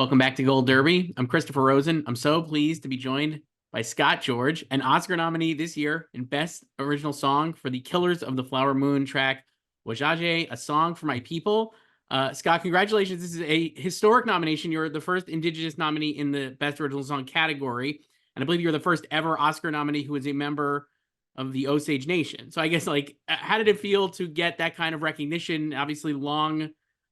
Welcome back to Gold Derby. I'm Christopher Rosen. I'm so pleased to be joined by Scott George, an Oscar nominee this year in Best Original Song for the Killers of the Flower Moon track, Wahzhazhe, A Song for My People. Scott, congratulations. This is a historic nomination. You're the first Indigenous nominee in the Best Original Song category. And I believe you're the first ever Oscar nominee who is a member of the Osage Nation. So I guess, how did it feel to get that kind of recognition? Obviously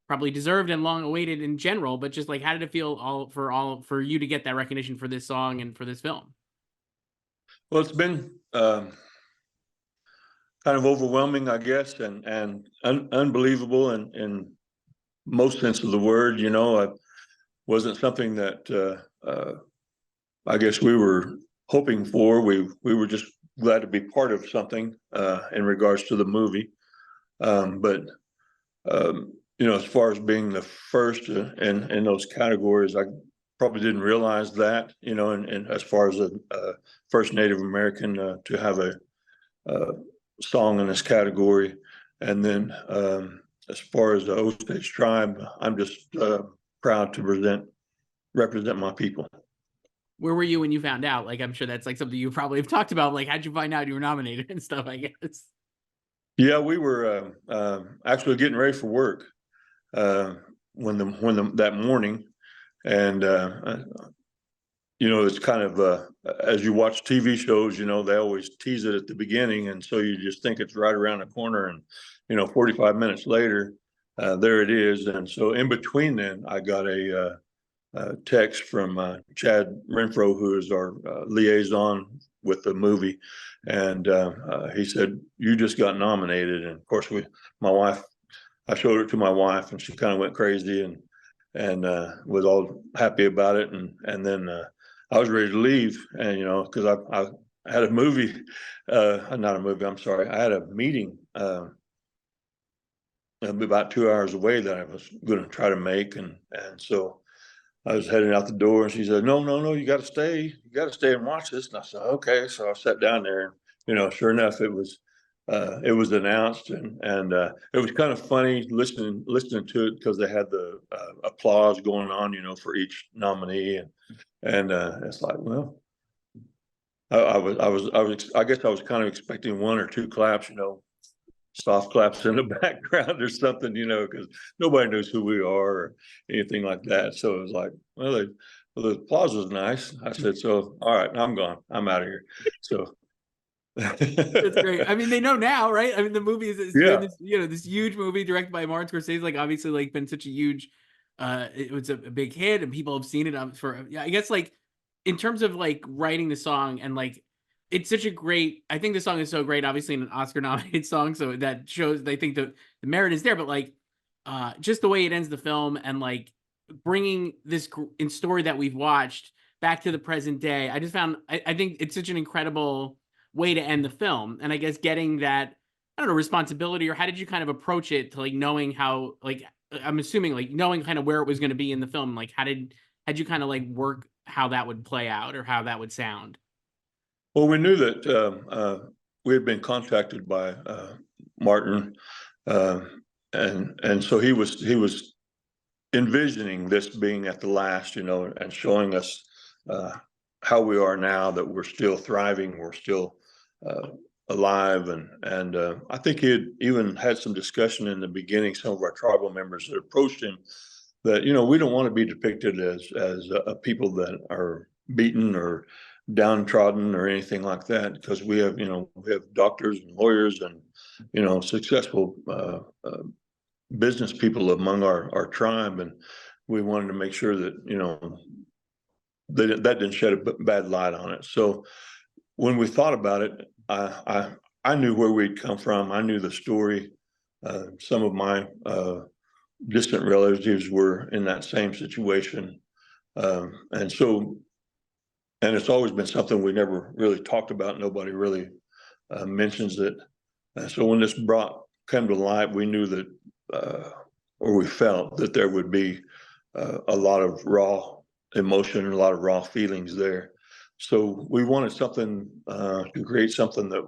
probably deserved and long awaited in general, but just how did it feel for you to get that recognition for this song and for this film? Well, it's been kind of overwhelming, I guess, and unbelievable in most sense of the word. It wasn't something that I guess we were hoping for. We were just glad to be part of something in regards to the movie. But as far as being the first in those categories, I probably didn't realize that, and as far as a first Native American to have a song in this category. And then as far as the Osage tribe, I'm just proud to represent my people. Where were you when you found out? I'm sure that's something you probably have talked about. How'd you find out you were nominated and stuff, I guess? Yeah, we were actually getting ready for work that morning, and it's kind of as you watch TV shows, they always tease it at the beginning, and so you just think it's right around the corner, and 45 minutes later, there it is. And so in between then, I got a text from Chad Renfro, who is our liaison with the movie, and he said, "You just got nominated." And of course, I showed it to my wife, and she kind of went crazy and was all happy about it. And then I was ready to leave, and because I had a movie, not a movie. I'm sorry, I had a meeting about 2 hours away that I was going to try to make, and so I was heading out the door, and she said, "No, you got to stay. You got to stay and watch this." And I said, "Okay." So I sat down there, and sure enough, it was announced, and it was kind of funny listening to it, because they had the applause going on, for each nominee, and it's like, well, I guess I was kind of expecting one or two claps, soft claps in the background or something, because nobody knows who we are or anything like that. So it was like, well, the applause was nice. I said, "So, all right, I'm gone. I'm out of here." So That's great. I mean, they know now, right? I mean, the movie is yeah, this huge movie directed by Martin Scorsese, obviously been such a huge it was a big hit, and people have seen it I guess, in terms of writing the song, and it's such a great, I think the song is so great, obviously an Oscar nominated song, so that shows, I think the merit is there, but just the way it ends the film, and bringing this in story that we've watched back to the present day, I think it's such an incredible way to end the film. And I guess getting that, I don't know, responsibility, or how did you kind of approach it, to knowing how, I'm assuming knowing kind of where it was going to be in the film, had you kind of work how that would play out, or how that would sound? well, we knew that we had been contacted by Martin, uh, and so he was envisioning this being at the last, and showing us how we are now, that we're still thriving, we're still alive, and I think he had even had some discussion in the beginning. Some of our tribal members that approached him, that we don't want to be depicted as a people that are beaten or downtrodden or anything like that, because we have doctors and lawyers and successful business people among our tribe, and we wanted to make sure that that didn't shed a bad light on it. So when we thought about it, I knew where we'd come from. I knew the story. Some of my distant relatives were in that same situation, and it's always been something we never really talked about. Nobody really mentions it. So when this came to light, we knew that, or we felt that there would be a lot of raw emotion and a lot of raw feelings there. So we wanted something to create something that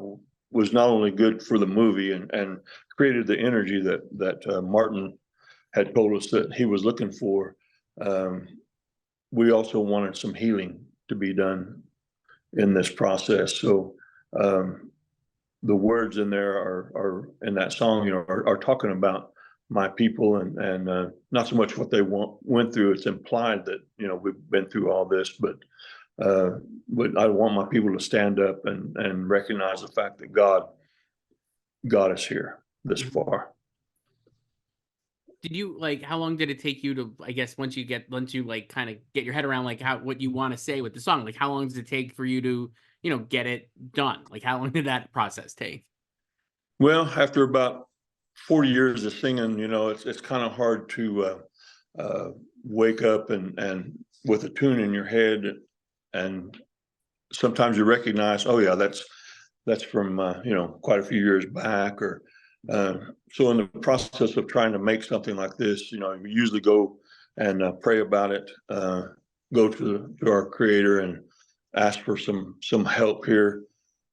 was not only good for the movie, and created the energy that Martin had told us that he was looking for, we also wanted some healing to be done in this process. So the words in there are in that song, are talking about my people, and not so much what they went through. It's implied that, we've been through all this, but I want my people to stand up and recognize the fact that God got us here this far. Did you like, how long did it take you to, I guess, once you like kind of get your head around like what you want to say with the song, like how long does it take for you to, get it done? Like how long did that process take? Well, after about 40 years of singing, it's kind of hard to wake up and with a tune in your head, and sometimes you recognize, oh yeah, that's from quite a few years back, or so in the process of trying to make something like this, we usually go and pray about it, go to our Creator and ask for some help here.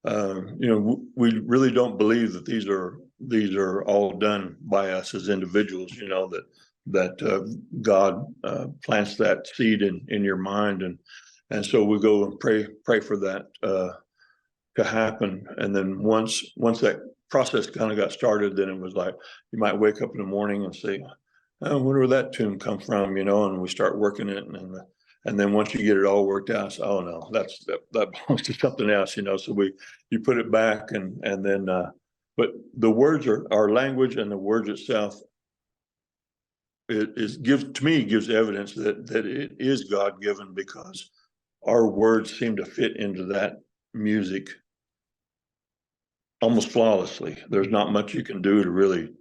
We really don't believe that these are all done by us as individuals. That God plants that seed in your mind, and so we go and pray for that to happen. And then once that process kind of got started, then it was like you might wake up in the morning and say, "I wonder where that tune come from," and we start working it, and then once you get it all worked out, it's, oh no, that belongs to something else, So you put it back, and then but the words are our language, and the words itself gives evidence that it is God given, because our words seem to fit into that music almost flawlessly. There's not much you can do to really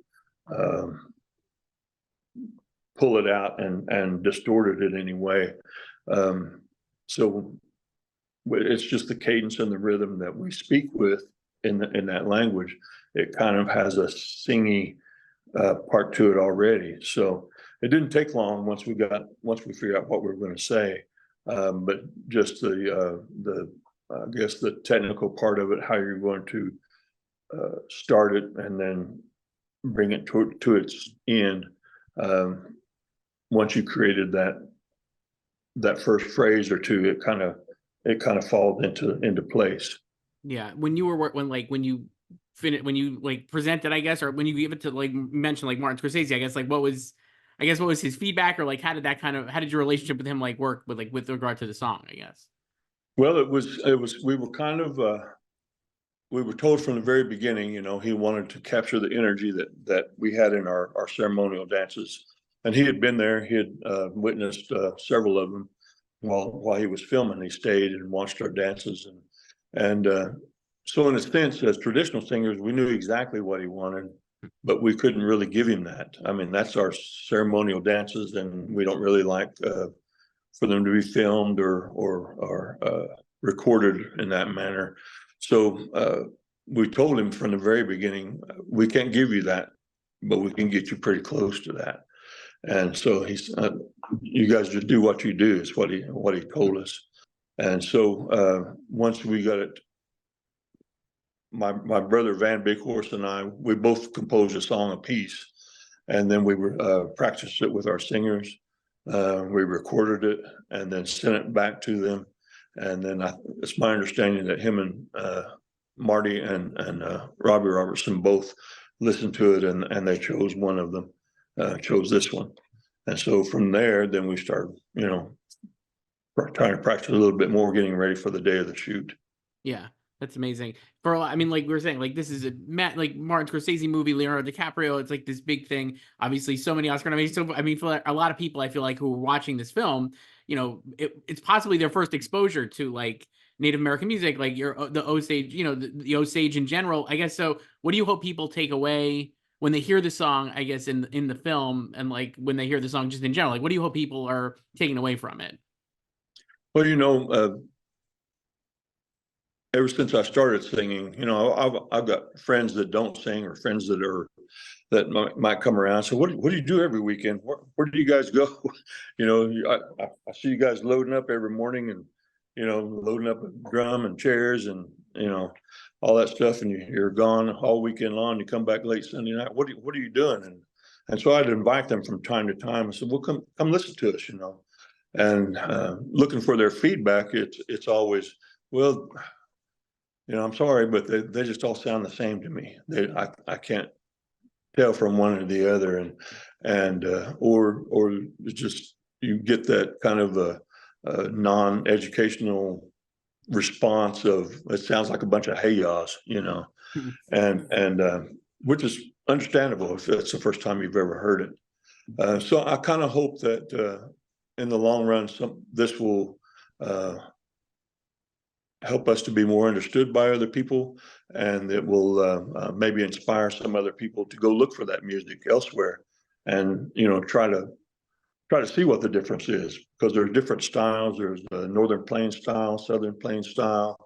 pull it out and distort it in any way. So it's just the cadence and the rhythm that we speak with in that language. It kind of has a singy part to it already. So it didn't take long once we figured out what we were going to say. But just the I guess the technical part of it, how you're going to start it and then bring it to its end. Once you created that first phrase or two, it kind of falls into place. Yeah, when you like presented, I guess, or when you gave it to like mention like Martin Scorsese, I guess, like what was his feedback, or like how did your relationship with him like work with regard to the song, I guess? Well, it was we were kind of we were told from the very beginning, he wanted to capture the energy that we had in our ceremonial dances, and he had been there. He had witnessed several of them while he was filming. He stayed and watched our dances, and so in a sense, as traditional singers, we knew exactly what he wanted, but we couldn't really give him that. I mean, that's our ceremonial dances, and we don't really like for them to be filmed or recorded in that manner. So we told him from the very beginning, we can't give you that, but we can get you pretty close to that. And so he's, you guys just do what you do, is what he told us. And so once we got it, my brother Van Bighorst and I, we both composed a song apiece, and then we practiced it with our singers. We recorded it and then sent it back to them. And then it's my understanding that him and Marty and Robbie Robertson both listened to it, and they chose one of them, chose this one. And so from there, then we started, trying to practice a little bit more, getting ready for the day of the shoot. Yeah, that's amazing. I mean, like we were saying, like this is like Martin Scorsese movie, Leonardo DiCaprio. It's like this big thing. Obviously, so many Oscar nominations. So I mean, for a lot of people, I feel like, who are watching this film, it's possibly their first exposure to like Native American music, like the Osage, the Osage in general, I guess. So what do you hope people take away when they hear the song, I guess, in the film, and like when they hear the song just in general? Like, what do you hope people are taking away from it? Well, ever since I started singing, I've got friends that don't sing, or friends that might come around. So what do you do every weekend? Where do you guys go? I see you guys loading up every morning, and loading up a drum and chairs and all that stuff, and you're gone all weekend long. You come back late Sunday night. What are you doing? And so I'd invite them from time to time. I said, well, come listen to us, and looking for their feedback, it's always, well, I'm sorry, but they just all sound the same to me. I can't tell from one to the other, or just you get that kind of a non-educational response of, it sounds like a bunch of hey-yaws, and which is understandable if that's the first time you've ever heard it. So I kind of hope that in the long run, this will help us to be more understood by other people, and it will maybe inspire some other people to go look for that music elsewhere, and try to see what the difference is, because there's different styles. There's the Northern Plains style, Southern Plains style,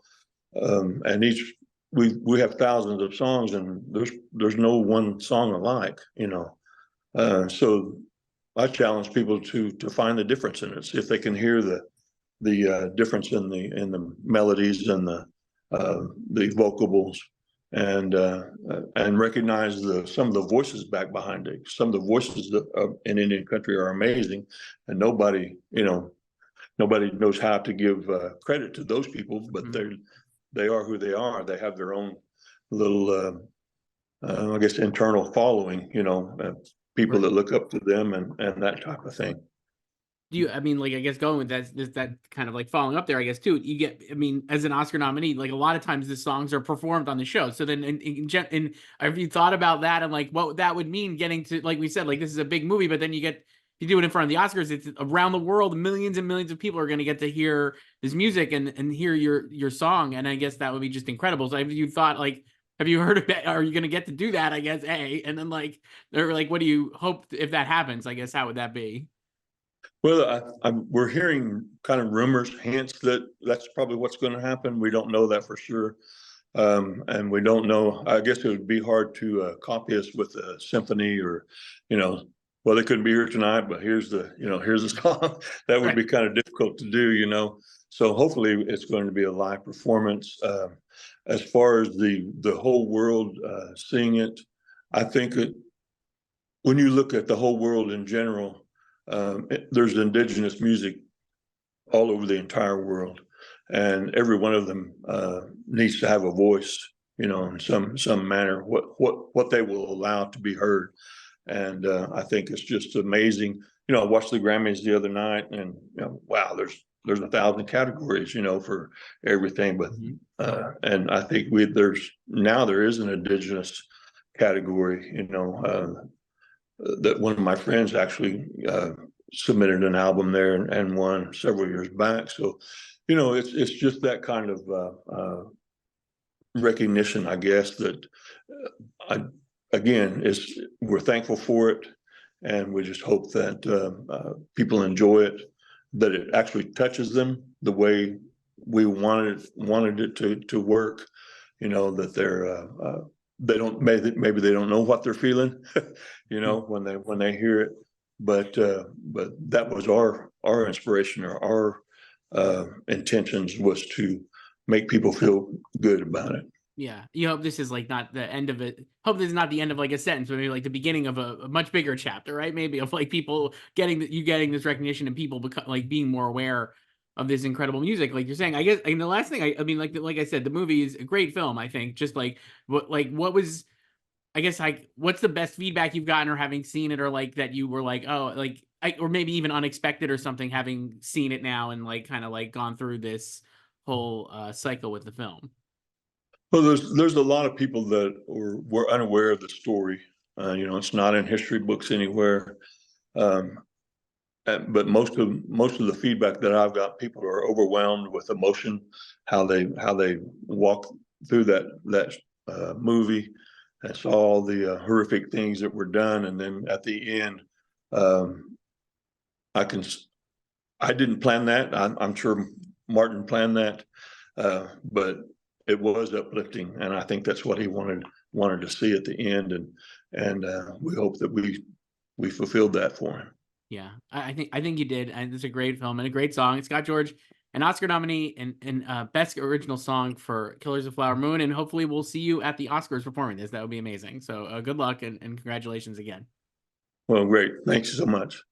and each we have thousands of songs, and there's no one song alike. So I challenge people to find the difference in it, see if they can hear the difference in the melodies and the vocables, and recognize some of the voices back behind it. Some of the voices in Indian country are amazing, and nobody knows how to give credit to those people, but they are who they are. They have their own little, I guess, internal following. People that look up to them and that type of thing. I mean, like, I guess going with that kind of like following up there, I guess too, you get, I mean, as an Oscar nominee, like a lot of times the songs are performed on the show. So then have you thought about that and like what that would mean getting to, like we said, like this is a big movie, but then you do it in front of the Oscars, it's around the world, millions and millions of people are going to get to hear this music and hear your song. And I guess that would be just incredible. So have you thought, like, have you heard of it? Are you going to get to do that? I guess, and then like, they're like, what do you hope if that happens? I guess, how would that be? Well, we're hearing kind of rumors, hints that that's probably what's going to happen. We don't know that for sure. And we don't know, I guess it would be hard to copy us with a symphony, or, well, they couldn't be here tonight, but here's the song. That would be kind of difficult to do. So hopefully it's going to be a live performance. As far as the whole world seeing it, I think when you look at the whole world in general, there's indigenous music all over the entire world, and every one of them needs to have a voice, in some manner, what they will allow to be heard. And I think it's just amazing. I watched the Grammys the other night, and wow, there's 1,000 categories, for everything. But and I think there is an indigenous category, that one of my friends actually submitted an album there and won several years back. So, it's just that kind of recognition, I guess, that we're thankful for it, and we just hope that people enjoy it, that it actually touches them the way we wanted it to work. That maybe they don't know what they're feeling, when they hear it, but that was our inspiration, or our intentions, was to make people feel good about it. Yeah, you hope this is like not the end of it. Hope this is not the end of like a sentence, but maybe like the beginning of a much bigger chapter, right? Maybe of like people getting this recognition, and people like being more aware of this incredible music, like you're saying. I guess, and the last thing, I mean, like I said, the movie is a great film. I think just like what was, I guess, like, what's the best feedback you've gotten, or having seen it, or like that you were like, oh, like, or maybe even unexpected or something, having seen it now and like kind of like gone through this whole cycle with the film. Well, there's a lot of people that were unaware of the story. It's not in history books anywhere. But most of the feedback that I've got, people are overwhelmed with emotion, how they walk through that movie, and saw all the horrific things that were done, and then at the end, I didn't plan that. I'm sure Martin planned that, but it was uplifting, and I think that's what he wanted to see at the end, and we hope that we fulfilled that for him. Yeah, I think you did, and it's a great film and a great song. It's got George an Oscar nominee and best original song for Killers of Flower Moon, and hopefully we'll see you at the Oscars performing this. That would be amazing. So good luck, and congratulations again. Well, great. Thanks so much.